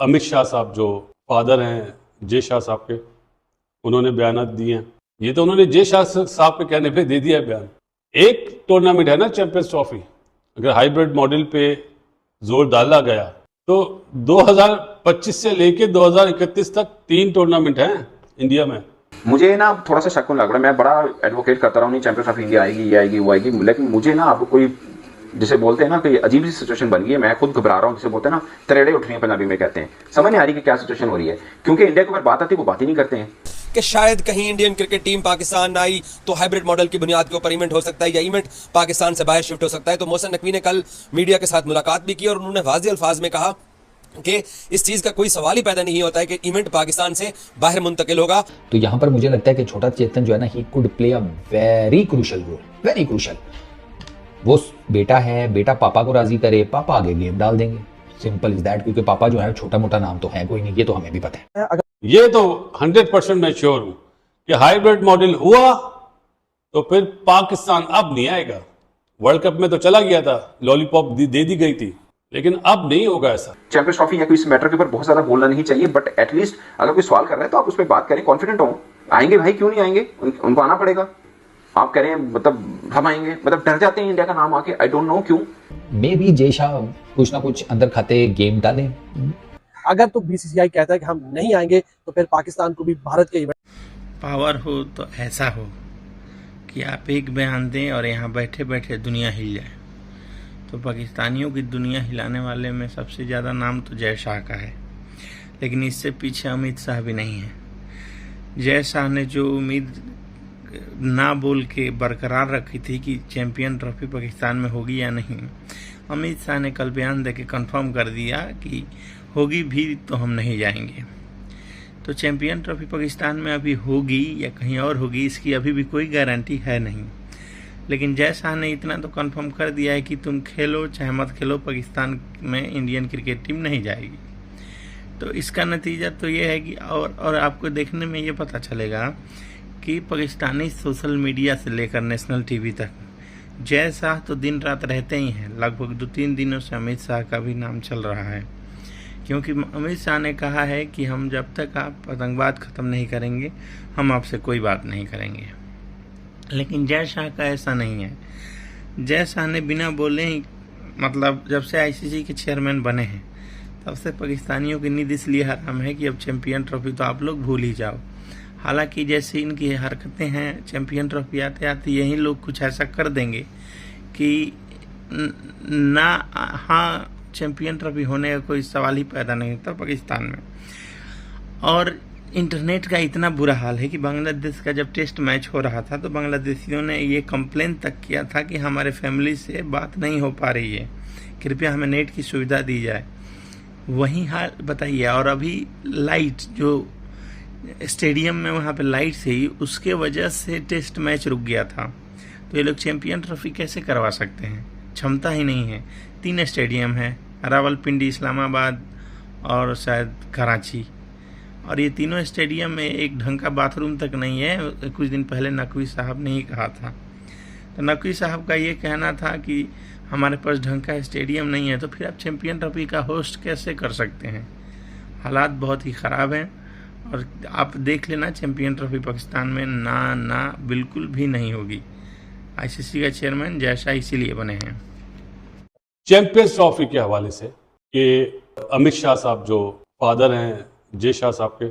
अमित शाह साहब जो फादर हैं जय शाह साहब के, उन्होंने बयान दिए हैं। ये तो उन्होंने जय शाह साहब के कहने पे दे दिया बयान। एक टूर्नामेंट है ना चैंपियंस ट्रॉफी, अगर हाइब्रिड मॉडल पे जोर डाला गया तो 2025 से लेके 2031 तक 3 टूर्नामेंट हैं इंडिया में। मुझे ना थोड़ा सा शक लग रहा है, मैं बड़ा एडवोकेट करता रहा हूँ नहीं चैंपियंस ऑफ इंडिया आएगी, ये आएगी, वो आएगी, लेकिन मुझे ना अब कोई जिसे बोलते हैं ना कि अजीब सी सिचुएशन बन गई है। मैं खुद घबरा रहा हूँ, जिसे बोलते हैं ना तरेड़े उठ रही हैं पंजाबी में कहते हैं। समझ नहीं आ रही कि क्या सिचुएशन हो रही है, क्योंकि इंडिया के ऊपर बात आती है वो बात ही नहीं करते हैं कि शायद कहीं इंडियन क्रिकेट टीम पाकिस्तान आई तो हाइब्रिड मॉडल की बुनियाद के ऊपर इवेंट हो सकता है या इवेंट पाकिस्तान से बाहर शिफ्ट हो सकता है। तो मोहसिन नकवी ने कल मीडिया के साथ मुलाकात भी की और उन्होंने वाज़ेह अल्फाज में कहा कि इस चीज का कोई सवाल ही पैदा नहीं होता है कि इवेंट पाकिस्तान से बाहर मुंतकिल होगा। तो यहाँ पर मुझे लगता है कि छोटा चेतन जो है ना, he could play a very crucial role, very crucial. वो बेटा है, बेटा पापा को राजी करे, पापा आगे गेम डाल देंगे, सिंपल इज दैट। क्योंकि पापा जो है छोटा मोटा नाम तो है कोई नहीं, ये तो हमें भी पता है। ये तो 100% मैं श्योर हूं कि हाइब्रिड मॉडल हुआ तो फिर पाकिस्तान अब नहीं आएगा। वर्ल्ड कप में तो चला गया था, लॉलीपॉप दे दी गई थी, लेकिन अब नहीं होगा ऐसा। चैंपियंस ट्रॉफी या कोई इस मैटर के ऊपर बहुत ज्यादा बोलना नहीं चाहिए, बट एटलीस्ट अगर कोई सवाल कर रहा है तो आप उस पर बात करें, कॉन्फिडेंट हो। आएंगे भाई, क्यों नहीं आएंगे, उनको आना पड़ेगा। आप कह रहे हैं मतलब हम आएंगे, मतलब डर जाते हैं इंडिया का नाम आके, आई डोंट नो क्यों। मे बी जय शाह कुछ ना कुछ अंदर खाते गेम डालें। अगर तो बीसीसीआई कहता है कि हम नहीं आएंगे तो फिर पाकिस्तान को भी भारत के इवेंट पावर हो तो ऐसा हो कि आप एक बयान दें और यहाँ बैठे बैठे दुनिया हिल जाए। तो पाकिस्तानियों की दुनिया हिलाने वाले में सबसे ज़्यादा नाम तो जय शाह का है, लेकिन इससे पीछे अमित शाह भी नहीं है। जय शाह ने जो उम्मीद ना बोल के बरकरार रखी थी कि चैंपियन ट्रॉफी पाकिस्तान में होगी या नहीं, अमित शाह ने कल बयान देके कंफर्म कर दिया कि होगी भी तो हम नहीं जाएंगे। तो चैंपियन ट्रॉफी पाकिस्तान में अभी होगी या कहीं और होगी, इसकी अभी भी कोई गारंटी है नहीं। लेकिन जय शाह ने इतना तो कंफर्म कर दिया है कि तुम खेलो चाहे मत खेलो, पाकिस्तान में इंडियन क्रिकेट टीम नहीं जाएगी। तो इसका नतीजा तो ये है कि और आपको देखने में ये पता चलेगा कि पाकिस्तानी सोशल मीडिया से लेकर नेशनल टीवी तक जय शाह तो दिन रात रहते ही हैं। लगभग 2-3 दिनों से अमित शाह का भी नाम चल रहा है, क्योंकि अमित शाह ने कहा है कि हम जब तक आप आतंकवाद ख़त्म नहीं करेंगे हम आपसे कोई बात नहीं करेंगे। लेकिन जय शाह का ऐसा नहीं है। जय शाह ने बिना बोले ही, मतलब जब से आईसीसी के चेयरमैन बने हैं तब से पाकिस्तानियों की नींद इसलिए हराम है कि अब चैंपियन ट्रॉफी तो आप लोग भूल ही जाओ। हालांकि जैसी इनकी हरकतें हैं, चैंपियन ट्रॉफी आते आते यही लोग कुछ ऐसा कर देंगे कि ना, हाँ चैंपियन ट्रॉफी होने का कोई सवाल ही पैदा नहीं होता पाकिस्तान में। और इंटरनेट का इतना बुरा हाल है कि बांग्लादेश का जब टेस्ट मैच हो रहा था तो बांग्लादेशियों ने ये कंप्लेन तक किया था कि हमारे फैमिली से बात नहीं हो पा रही है, कृपया हमें नेट की सुविधा दी जाए। वही हाल बताइए। और अभी लाइट जो स्टेडियम में वहाँ पे लाइट थी, उसके वजह से टेस्ट मैच रुक गया था। तो ये लोग चैंपियन ट्रॉफी कैसे करवा सकते हैं, क्षमता ही नहीं है। 3 स्टेडियम है, रावलपिंडी, इस्लामाबाद और शायद कराची, और ये तीनों स्टेडियम में एक ढंग का बाथरूम तक नहीं है। कुछ दिन पहले नकवी साहब ने ही कहा था। तो नकवी साहब का ये कहना था कि हमारे पास ढंग का स्टेडियम नहीं है, तो फिर आप चैंपियन ट्रॉफी का होस्ट कैसे कर सकते हैं। हालात बहुत ही ख़राब हैं और आप देख लेना चैंपियन ट्रॉफी पाकिस्तान में ना बिल्कुल भी नहीं होगी। आईसीसी का चेयरमैन जय शाह इसीलिए बने हैं। चैंपियंस ट्रॉफी के हवाले से कि अमित शाह साहब जो फादर हैं जय शाह साहब के,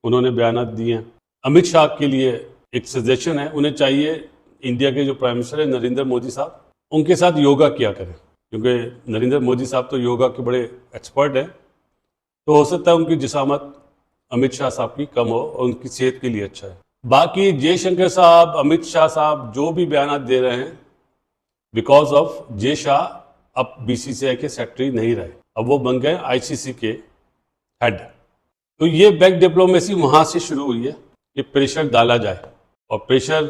उन्होंने बयान दिए हैं। अमित शाह के लिए एक सजेशन है, उन्हें चाहिए इंडिया के जो प्राइम मिनिस्टर है नरेंद्र मोदी साहब, उनके साथ योगा किया करें, क्योंकि नरेंद्र मोदी साहब तो योगा के बड़े एक्सपर्ट हैं। तो हो सकता है उनकी जिसामत अमित शाह साहब की कम हो और उनकी सेहत के लिए अच्छा है। बाकी जयशंकर साहब, अमित शाह साहब जो भी बयान दे रहे हैं, बिकॉज ऑफ जय शाह अब बीसीसीआई के सेक्रेटरी नहीं रहे, अब वो बन गए आईसीसी के हेड। तो ये बैक डिप्लोमेसी वहां से शुरू हुई है कि प्रेशर डाला जाए, और प्रेशर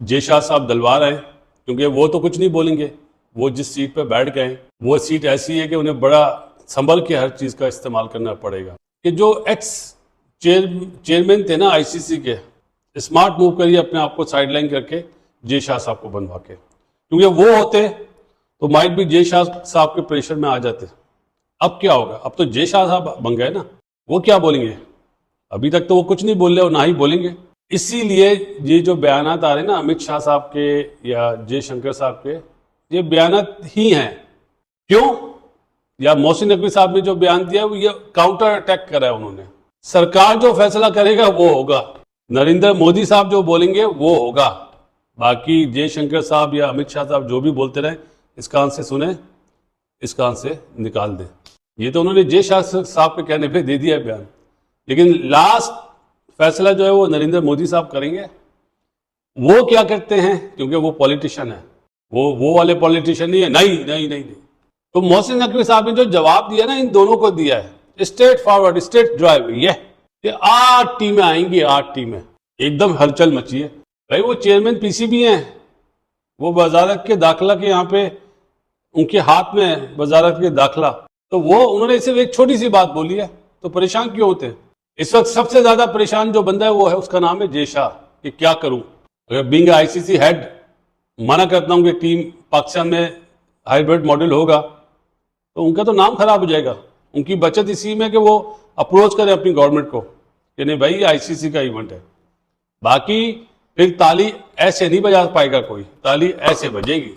जय शाह साहब डलवा रहे हैं, क्योंकि वो तो कुछ नहीं बोलेंगे। वो जिस सीट पर बैठ गए, वो सीट ऐसी है कि उन्हें बड़ा संभल के हर चीज़ का इस्तेमाल करना पड़ेगा। कि जो एक्स चेयरमैन थे ना आईसीसी के, स्मार्ट मूव करिए अपने आप को साइडलाइन करके जय शाह साहब को बनवा के, क्योंकि वो होते तो माइट भी जय शाह साहब के प्रेशर में आ जाते। अब क्या होगा? अब तो जय शाह साहब बन गए ना, वो क्या बोलेंगे? अभी तक तो वो कुछ नहीं बोल रहे और ना ही बोलेंगे। इसीलिए ये जो बयानात आ रहे हैं ना अमित शाह साहब के या जयशंकर साहब के, ये बयानात ही हैं। क्यों? या मोहसिन नकवी साहब ने जो बयान दिया वो ये काउंटर अटैक करा है उन्होंने। सरकार जो फैसला करेगा वो होगा, नरेंद्र मोदी साहब जो बोलेंगे वो होगा। बाकी जयशंकर साहब या अमित शाह साहब जो भी बोलते रहे, इस कान से सुने, इस कान से निकाल दें। ये तो उन्होंने जय शाह साहब के कहने पे दे दिया है बयान, लेकिन लास्ट फैसला जो है वो नरेंद्र मोदी साहब करेंगे। वो क्या करते हैं, क्योंकि वो पॉलिटिशियन है, वो वाले पॉलिटिशियन नहीं है। नहीं। तो मोहसिन नकवी साहब ने जो जवाब दिया ना, इन दोनों को दिया है, स्ट्रेट फॉरवर्ड, स्ट्रेट ड्राइव। ये 8 टीमें आएंगी, 8 टीमें, एकदम हलचल मची है। भाई वो चेयरमैन पीसीबी हैं, वो वजारत के दाखिला के यहाँ पे उनके हाथ में है वजारत के दाखिला, तो वो उन्होंने सिर्फ एक छोटी सी बात बोली है, तो परेशान क्यों होते हैं? इस वक्त सबसे ज्यादा परेशान जो बंदा है वो है, उसका नाम है जय शाह। कि क्या करूं, अगर बीइंग आईसीसी हेड मना करता हूं कि टीम पाकिस्तान में हाइब्रिड मॉडल होगा, तो उनका तो नाम खराब हो जाएगा। उनकी बचत इसी में कि वो अप्रोच करें अपनी गवर्नमेंट को कि नहीं भाई आईसीसी का इवेंट है। बाकी फिर ताली ऐसे नहीं बजा पाएगा कोई, ताली ऐसे बजेगी।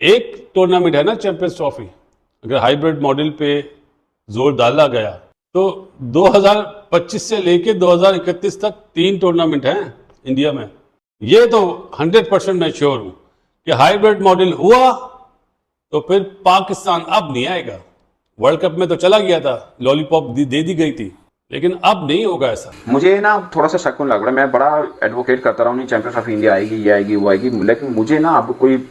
एक टूर्नामेंट है ना चैंपियंस ट्रॉफी, अगर हाइब्रिड मॉडल पे जोर डाला गया तो 2025 से लेके 2031 तक 3 टूर्नामेंट हैं इंडिया में। ये तो 100% मैं श्योर हूं कि हाइब्रिड मॉडल हुआ तो फिर पाकिस्तान अब नहीं आएगा। वर्ल्ड कप में तो चला गया था, लॉलीपॉप दे दी गई थी, लेकिन अब नहीं होगा ऐसा। मुझे ना थोड़ा सा शक लग रहा है। मैं बड़ा एडवोकेट करता रहा हूँ, नहीं चैंपियंस ऑफ इंडिया आएगी, ये आएगी, वो आएगी, लेकिन मुझे ना अब कोई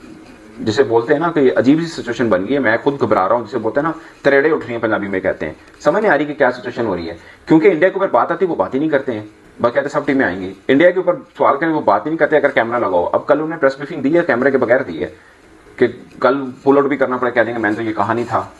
जिसे बोलते हैं ना कि अजीब सी सिचुएशन बन गई है। मैं खुद घबरा रहा हूँ, जिसे बोलते हैं ना तरेड़े उठ रही हैं, पंजाबी में कहते हैं। समझ नहीं आ रही कि क्या सिचुएशन हो रही है, क्योंकि इंडिया के ऊपर बात आती है वो बात ही नहीं करते हैं। बस कहते सब टीमें आएंगी, इंडिया के ऊपर सवाल करें वो बात ही नहीं करते अगर कैमरा लगाओ। अब कल उन्होंने प्रेस ब्रीफिंग दी है, कैमरे के बगैर दी है, कि कल पुल आउट भी करना पड़े, कह देंगे मैंने तो ये कहा नहीं था,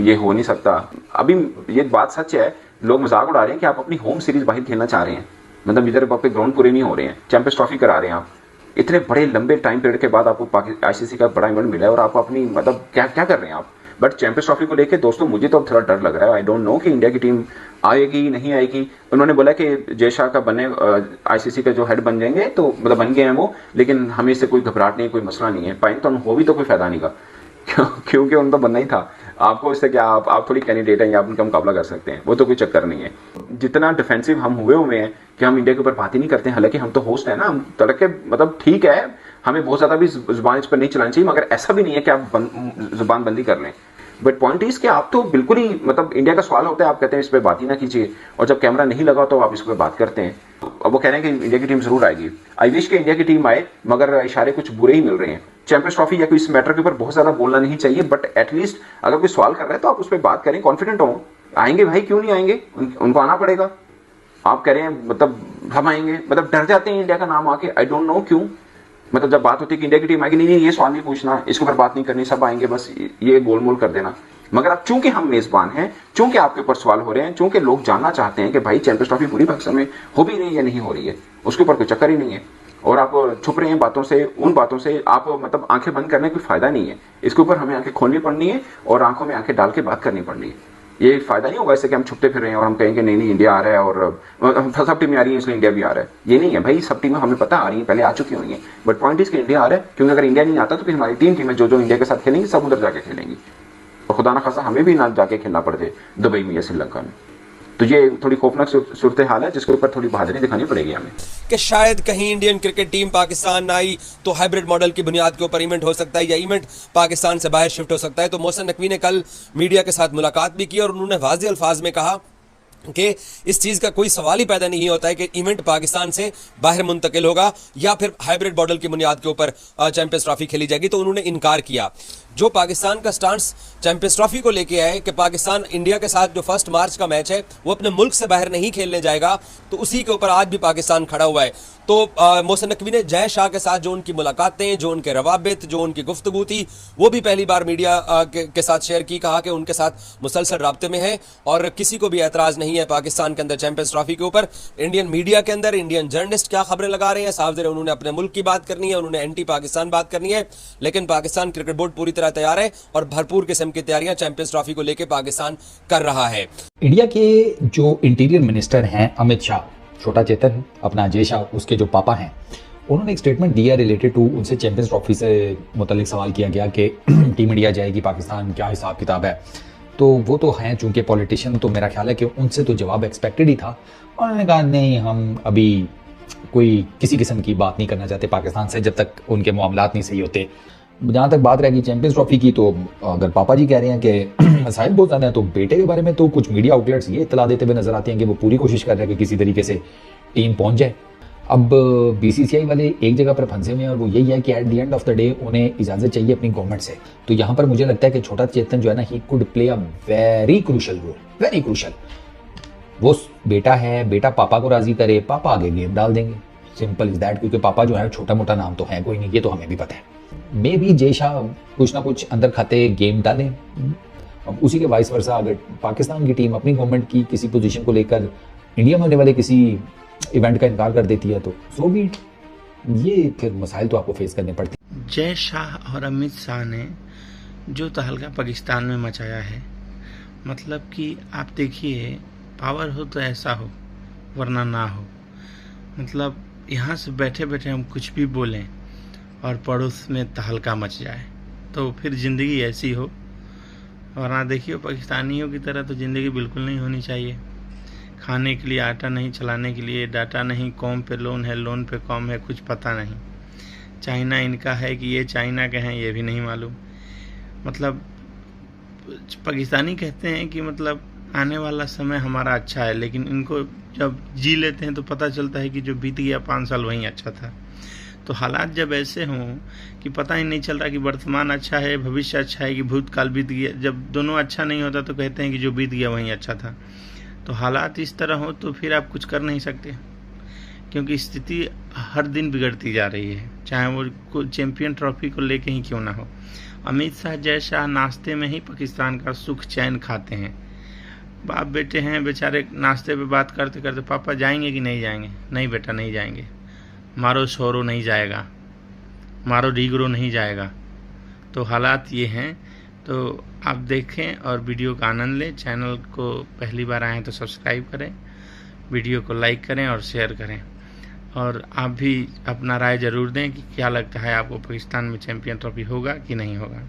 ये हो नहीं सकता। अभी ये बात सच है, लोग मजाक उड़ा रहे हैं कि आप अपनी होम सीरीज बाहर खेलना चाह रहे हैं, मतलब इधर आपके ग्राउंड पूरे नहीं हो रहे हैं, चैंपियंस ट्रॉफी करा रहे हैं आप। इतने बड़े लंबे टाइम पीरियड के बाद आपको आईसीसी का बड़ा इवेंट मिला है और आप अपनी मतलब क्या कर रहे हैं आप। बट चैंपियंस ट्रॉफी को लेके दोस्तों मुझे तो थोड़ा डर लग रहा है। आई डोंट नो कि इंडिया की टीम आएगी नहीं आएगी। उन्होंने बोला कि जय शाह का बने आईसीसी का जो हेड बन जाएंगे, तो मतलब बन गए हैं वो, लेकिन हमें इससे कोई घबराहट नहीं, कोई मसला नहीं है। पाइन तो हो भी तो कोई फायदा नहीं का, क्योंकि उन तो बनना ही था। आपको इससे क्या, आप थोड़ी कैंडिडेट हैं या आप उनका मुकाबला कर सकते हैं, वो तो कोई चक्कर नहीं है। जितना डिफेंसिव हम हुए हैं कि हम इंडिया के ऊपर बात ही नहीं करते हैं, हालांकि हम तो होस्ट है ना, हम तड़के मतलब ठीक है, हमें बहुत ज्यादा भी जुबान इस पर नहीं चलानी चाहिए, मगर ऐसा भी नहीं है कि आप जुबान बंदी कर लें। बट पॉइंट इज कि आप तो बिल्कुल ही मतलब इंडिया का सवाल होता है, आप कहते हैं इस पर बात ही ना कीजिए, और जब कैमरा नहीं लगा तो आप इस पर बात करते हैं। अब वो कह रहे हैं कि इंडिया की टीम जरूर आएगी। आई विश कि इंडिया की टीम आए, मगर इशारे कुछ बुरे ही मिल रहे हैं। चैंपियंस ट्रॉफी या कोई इस मैटर के ऊपर बहुत ज्यादा बोलना नहीं चाहिए, बट एटलीस्ट अगर कोई सवाल कर रहा है तो आप उस पर बात करें, कॉन्फिडेंट हो। आएंगे भाई, क्यों नहीं आएंगे, उनको आना पड़ेगा। आप कह रहे हैं मतलब हम आएंगे, मतलब डर जाते हैं इंडिया का नाम आके, आई डोंट नो क्यों। मतलब जब बात होती है कि इंडिया की टीम आएगी, नहीं ये सवाल नहीं पूछना, इसके ऊपर बात नहीं करनी, सब आएंगे, बस ये गोलमोल कर देना। मगर अब चूंकि हम मेजबान हैं, चूंकि आपके ऊपर सवाल हो रहे हैं, चूंकि लोग जानना चाहते हैं कि भाई चैंपियंस ट्रॉफी पूरी पाकिस्तान में हो भी रही है या नहीं हो रही है, उसके ऊपर कोई चक्कर ही नहीं है, और आप छुप रहे हैं बातों से, उन बातों से आप मतलब आंखें बंद करने का कोई फायदा नहीं है। इसके ऊपर हमें आंखें खोलनी पड़नी है और आंखों में आंखें डाल के बात करनी पड़नी है। ये फायदा नहीं होगा इससे कि हम छुपते फिर रहे हैं और हम कहेंगे नहीं इंडिया आ रहा है और सब टीमें आ रही है इसलिए इंडिया भी आ रहा है। ये नहीं है भाई, सब टीमें हमें पता आ रही है, पहले आ चुकी हुई हैं, बट पॉइंट इज कि इंडिया आ रहा है, क्योंकि अगर इंडिया नहीं आता तो फिर हमारी 3 टीमें जो इंडिया के साथ खेलेंगी सब उधर जाके खेलेंगी, और खुदा ना खासा हमें भी ना जाके खेलना पड़ जाए दुबई में या श्रीलंका में। तो ये थोड़ी खौफनाक सूरत हाल है जिसके ऊपर थोड़ी बहादुरी दिखानी पड़ेगी हमें, कि शायद कहीं इंडियन क्रिकेट टीम पाकिस्तान ना आई तो हाइब्रिड मॉडल की बुनियाद के ऊपर इवेंट हो सकता है, या इवेंट पाकिस्तान से बाहर शिफ्ट हो सकता है। तो मोहसिन नकवी ने कल मीडिया के साथ मुलाकात भी की और उन्होंने वाज़ेह अल्फाज में कहा कि इस चीज़ का कोई सवाल ही पैदा नहीं होता है कि इवेंट पाकिस्तान से बाहर मुंतकिल होगा या फिर हाइब्रिड मॉडल की बुनियाद के ऊपर चैंपियंस ट्रॉफी खेली जाएगी। तो उन्होंने इनकार किया। जो पाकिस्तान का स्टांस चैंपियंस ट्रॉफी को लेके है कि पाकिस्तान इंडिया के साथ जो 1 मार्च का मैच है वो अपने मुल्क से बाहर नहीं खेलने जाएगा, तो उसी के ऊपर आज भी पाकिस्तान खड़ा हुआ है। तो मोहसिन नकवी ने जय शाह के साथ जो उनकी मुलाकातें, जो उनके रवाबित, जो उनकी गुफ्तगू थी, वो भी पहली बार मीडिया के साथ शेयर की। कहा कि उनके साथ मुसलसल राब्ते में है और किसी को भी एतराज नहीं है पाकिस्तान के अंदर चैंपियंस ट्रॉफी के ऊपर। इंडियन मीडिया के अंदर इंडियन जर्नलिस्ट क्या खबरें लगा रहे हैं, साफ ज़ाहिर उन्होंने अपने मुल्क की बात करनी है, उन्होंने एंटी पाकिस्तान बात करनी है, लेकिन पाकिस्तान क्रिकेट बोर्ड पूरी तरह तैयार है और भरपूर किस्म की तैयारियां चैंपियंस ट्रॉफी को लेकर पाकिस्तान कर रहा है। इंडिया के जो इंटीरियर मिनिस्टर हैं अमित शाह, छोटा चेतन अपना अजय शाह, उसके जो पापा हैं, उन्होंने एक स्टेटमेंट दिया रिलेटेड टू, उनसे चैंपियंस ट्रॉफी से मुतालिक सवाल किया गया कि टीम इंडिया जाएगी पाकिस्तान, क्या हिसाब किताब है। तो वो तो हैं चूंकि पॉलिटिशियन, तो मेरा ख्याल है कि उनसे तो जवाब एक्सपेक्टेड ही था। उन्होंने कहा नहीं, हम अभी कोई किसी किस्म की बात नहीं करना चाहते पाकिस्तान से जब तक उनके मामलात नहीं सही होते। जहाँ तक बात रहेगी चैंपियंस ट्रॉफी की, तो अगर पापा जी कह रहे हैं कि मसाइल बहुत ज़्यादा है, तो बेटे के बारे में तो कुछ मीडिया आउटलेट्स ये इतला देते हुए नजर आते हैं कि वो पूरी कोशिश कर रहे हैं कि किसी तरीके से टीम पहुंच जाए। अब बीसीसीआई वाले एक जगह पर फंसे हुए हैं और वो यही है कि at the end of the day उन्हें इजाज़त चाहिए अपनी गवर्नमेंट से। तो यहाँ पर मुझे लगता है कि छोटा चेतन जो है ना, he could play a very crucial role, very crucial. वो बेटा है, बेटा पापा को राजी करे, पापा आगे गेम डाल देंगे, सिंपल इज दैट। क्योंकि पापा जो है छोटा मोटा नाम तो है कोई नहीं, ये तो हमें भी पता है। मे बी जय शाह कुछ ना कुछ अंदर खाते गेम डालें। अब उसी के वाइस वर्सा अगर पाकिस्तान की टीम अपनी गवर्नमेंट की किसी पोजीशन को लेकर इंडिया में होने वाले किसी इवेंट का इनकार कर देती है तो सो बी इट। ये फिर मसाइल तो आपको फेस करने पड़ते हैं। जय शाह और अमित शाह ने जो तहलका पाकिस्तान में मचाया है, मतलब कि आप देखिए, पावर हो तो ऐसा हो वरना ना हो। मतलब यहाँ से बैठे बैठे हम कुछ भी बोलें और पड़ोस में तहलका मच जाए तो फिर ज़िंदगी ऐसी हो। वरना देखिए, पाकिस्तानियों की तरह तो ज़िंदगी बिल्कुल नहीं होनी चाहिए। खाने के लिए आटा नहीं, चलाने के लिए डाटा नहीं, कौम पे लोन है, लोन पे कौम है, कुछ पता नहीं। चाइना इनका है कि ये चाइना के हैं, ये भी नहीं मालूम। मतलब पाकिस्तानी कहते हैं कि मतलब आने वाला समय हमारा अच्छा है, लेकिन इनको जब जी लेते हैं तो पता चलता है कि जो बीत गया 5 साल वहीं अच्छा था। तो हालात जब ऐसे हों कि पता ही नहीं चल रहा कि वर्तमान अच्छा है, भविष्य अच्छा है कि भूतकाल बीत गया, जब दोनों अच्छा नहीं होता तो कहते हैं कि जो बीत गया वहीं अच्छा था। तो हालात इस तरह हो तो फिर आप कुछ कर नहीं सकते, क्योंकि स्थिति हर दिन बिगड़ती जा रही है, चाहे वो चैंपियन ट्रॉफी को लेके ही क्यों ना हो। अमित शाह जय शाह नाश्ते में ही पाकिस्तान का सुख चैन खाते हैं। बाप बेटे हैं बेचारे, नाश्ते पे बात करते करते पापा जाएंगे कि नहीं जाएंगे? नहीं बेटा नहीं जाएंगे। मारो शोरो नहीं जाएगा, मारो डीगरो नहीं जाएगा। तो हालात ये हैं। तो आप देखें और वीडियो का आनंद लें। चैनल को पहली बार आए हैं तो सब्सक्राइब करें, वीडियो को लाइक करें और शेयर करें। और आप भी अपना राय ज़रूर दें कि क्या लगता है आपको, पाकिस्तान में चैंपियन ट्रॉफी होगा कि नहीं होगा।